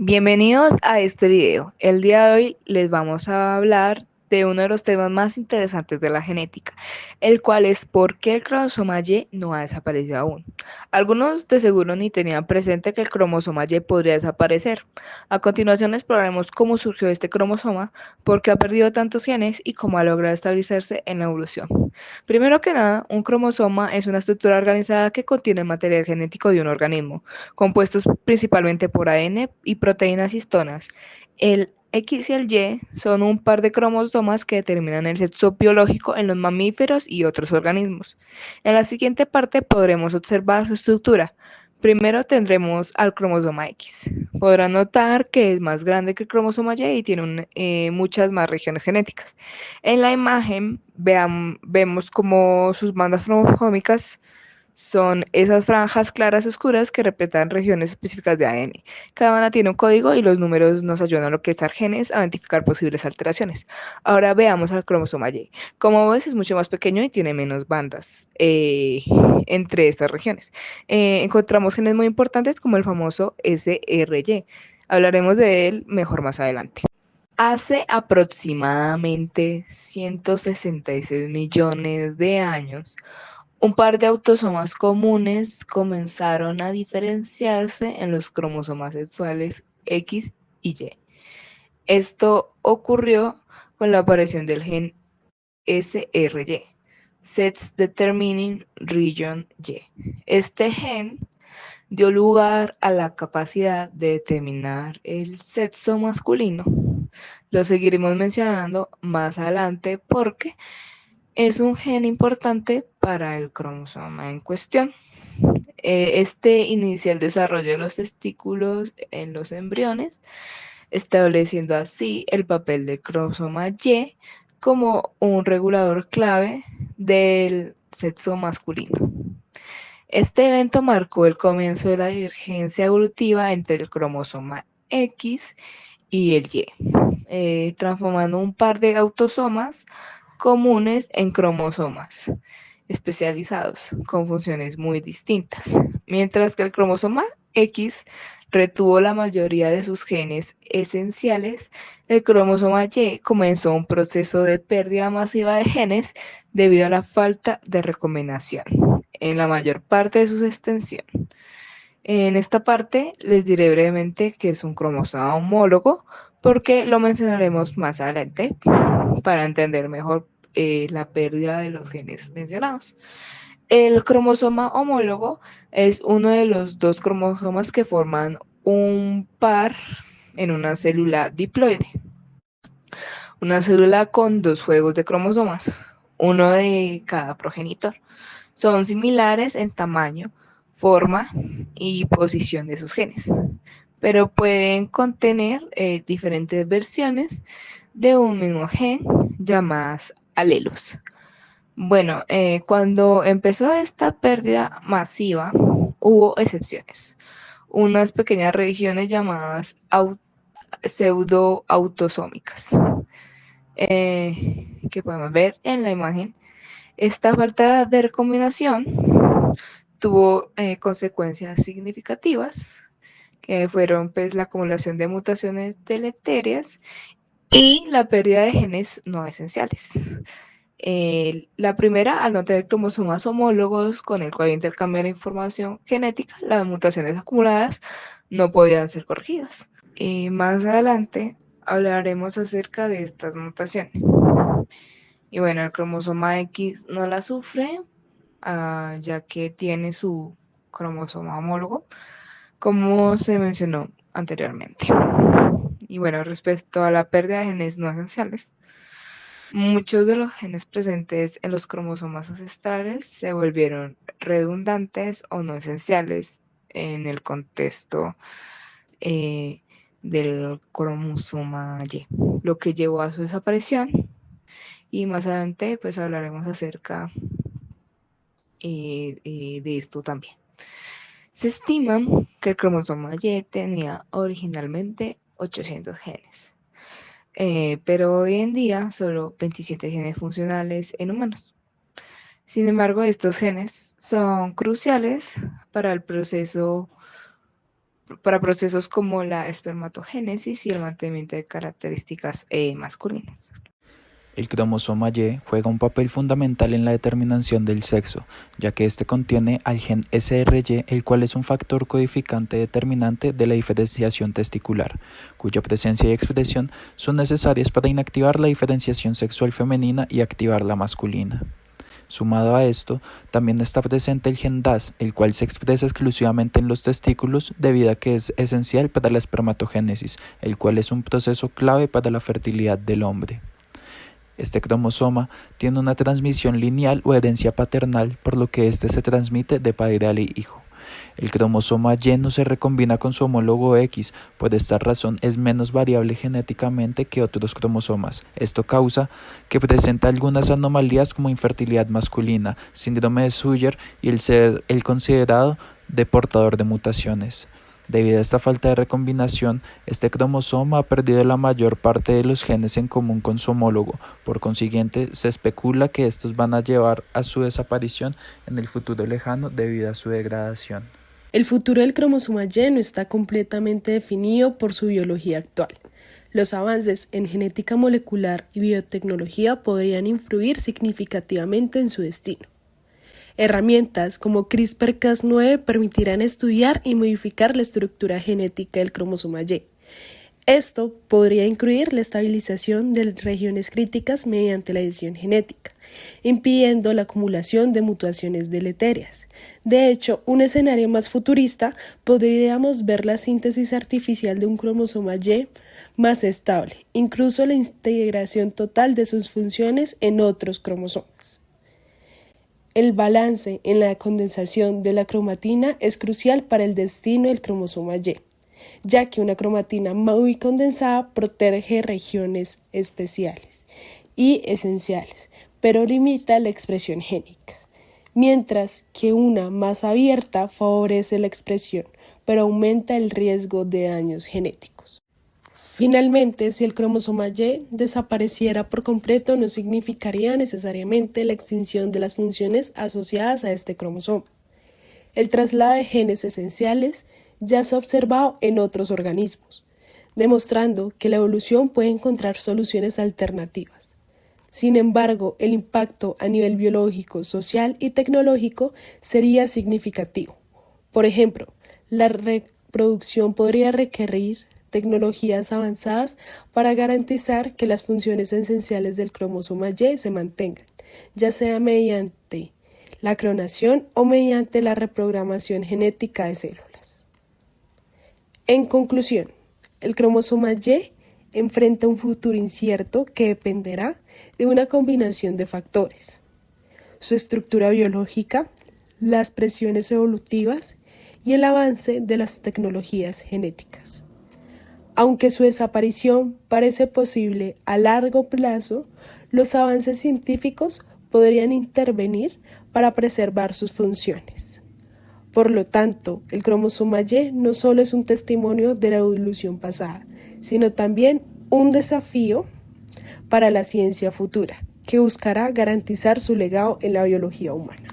Bienvenidos a este video. El día de hoy les vamos a hablar de uno de los temas más interesantes de la genética, el cual es por qué el cromosoma Y no ha desaparecido aún. Algunos de seguro ni tenían presente que el cromosoma Y podría desaparecer. A continuación exploraremos cómo surgió este cromosoma, por qué ha perdido tantos genes y cómo ha logrado estabilizarse en la evolución. Primero que nada, un cromosoma es una estructura organizada que contiene el material genético de un organismo, compuestos principalmente por ADN y proteínas histonas. El X y el Y son un par de cromosomas que determinan el sexo biológico en los mamíferos y otros organismos. En la siguiente parte podremos observar su estructura. Primero tendremos al cromosoma X. Podrán notar que es más grande que el cromosoma Y tiene muchas más regiones genéticas. En la imagen vemos como sus bandas cromosómicas son esas franjas claras oscuras que representan regiones específicas de ADN. Cada una tiene un código y los números nos ayudan a localizar genes, a identificar posibles alteraciones. Ahora veamos al cromosoma Y. Como ves, es mucho más pequeño y tiene menos bandas entre estas regiones. Encontramos genes muy importantes como el famoso SRY. Hablaremos de él mejor más adelante. Hace aproximadamente 166 millones de años, un par de autosomas comunes comenzaron a diferenciarse en los cromosomas sexuales X y Y. Esto ocurrió con la aparición del gen SRY, Sex Determining Region Y. Este gen dio lugar a la capacidad de determinar el sexo masculino. Lo seguiremos mencionando más adelante porque es un gen importante para el cromosoma en cuestión. Este inicia el desarrollo de los testículos en los embriones, estableciendo así el papel del cromosoma Y como un regulador clave del sexo masculino. Este evento marcó el comienzo de la divergencia evolutiva entre el cromosoma X y el Y, transformando un par de autosomas comunes en cromosomas especializados con funciones muy distintas, mientras que el cromosoma X retuvo la mayoría de sus genes esenciales. El cromosoma Y comenzó un proceso de pérdida masiva de genes debido a la falta de recombinación en la mayor parte de su extensión. En esta parte les diré brevemente que es un cromosoma homólogo porque lo mencionaremos más adelante para entender mejor la pérdida de los genes mencionados. El cromosoma homólogo es uno de los dos cromosomas que forman un par en una célula diploide. Una célula con dos juegos de cromosomas, uno de cada progenitor. Son similares en tamaño, forma y posición de sus genes, pero pueden contener diferentes versiones de un mismo gen llamadas alelos. Bueno, cuando empezó esta pérdida masiva, hubo excepciones. Unas pequeñas regiones llamadas pseudoautosómicas, que podemos ver en la imagen. Esta falta de recombinación tuvo consecuencias significativas, que fueron pues, la acumulación de mutaciones deleterias y la pérdida de genes no esenciales. La primera, al no tener cromosomas homólogos con el cual intercambiar información genética, las mutaciones acumuladas no podían ser corregidas. Más adelante hablaremos acerca de estas mutaciones. Y bueno, el cromosoma X no la sufre, ya que tiene su cromosoma homólogo, como se mencionó anteriormente. Y bueno, respecto a la pérdida de genes no esenciales, muchos de los genes presentes en los cromosomas ancestrales se volvieron redundantes o no esenciales en el contexto eh, del cromosoma Y, lo que llevó a su desaparición. Y más adelante pues hablaremos acerca de esto también. Se estima que el cromosoma Y tenía originalmente 800 genes, pero hoy en día solo 27 genes funcionales en humanos. Sin embargo, estos genes son cruciales para el proceso para procesos como la espermatogénesis y el mantenimiento de características masculinas. El cromosoma Y juega un papel fundamental en la determinación del sexo, ya que este contiene al gen SRY, el cual es un factor codificante determinante de la diferenciación testicular, cuya presencia y expresión son necesarias para inactivar la diferenciación sexual femenina y activar la masculina. Sumado a esto, también está presente el gen DAS, el cual se expresa exclusivamente en los testículos debido a que es esencial para la espermatogénesis, el cual es un proceso clave para la fertilidad del hombre. Este cromosoma tiene una transmisión lineal o herencia paternal, por lo que éste se transmite de padre al hijo. El cromosoma Y no se recombina con su homólogo X, por esta razón es menos variable genéticamente que otros cromosomas. Esto causa que presente algunas anomalías como infertilidad masculina, síndrome de Suyer y el ser el considerado de portador de mutaciones. Debido a esta falta de recombinación, este cromosoma ha perdido la mayor parte de los genes en común con su homólogo. Por consiguiente, se especula que estos van a llevar a su desaparición en el futuro lejano debido a su degradación. El futuro del cromosoma Y no está completamente definido por su biología actual. Los avances en genética molecular y biotecnología podrían influir significativamente en su destino. Herramientas como CRISPR-Cas9 permitirán estudiar y modificar la estructura genética del cromosoma Y. Esto podría incluir la estabilización de regiones críticas mediante la edición genética, impidiendo la acumulación de mutaciones deleterias. De hecho, un escenario más futurista podríamos ver la síntesis artificial de un cromosoma Y más estable, incluso la integración total de sus funciones en otros cromosomas. El balance en la condensación de la cromatina es crucial para el destino del cromosoma Y, ya que una cromatina muy condensada protege regiones especiales y esenciales, pero limita la expresión génica, mientras que una más abierta favorece la expresión, pero aumenta el riesgo de daños genéticos. Finalmente, si el cromosoma Y desapareciera por completo, no significaría necesariamente la extinción de las funciones asociadas a este cromosoma. El traslado de genes esenciales ya se ha observado en otros organismos, demostrando que la evolución puede encontrar soluciones alternativas. Sin embargo, el impacto a nivel biológico, social y tecnológico sería significativo. Por ejemplo, la reproducción podría requerir tecnologías avanzadas para garantizar que las funciones esenciales del cromosoma Y se mantengan, ya sea mediante la clonación o mediante la reprogramación genética de células. En conclusión, el cromosoma Y enfrenta un futuro incierto que dependerá de una combinación de factores: su estructura biológica, las presiones evolutivas y el avance de las tecnologías genéticas. Aunque su desaparición parece posible a largo plazo, los avances científicos podrían intervenir para preservar sus funciones. Por lo tanto, el cromosoma Y no solo es un testimonio de la evolución pasada, sino también un desafío para la ciencia futura, que buscará garantizar su legado en la biología humana.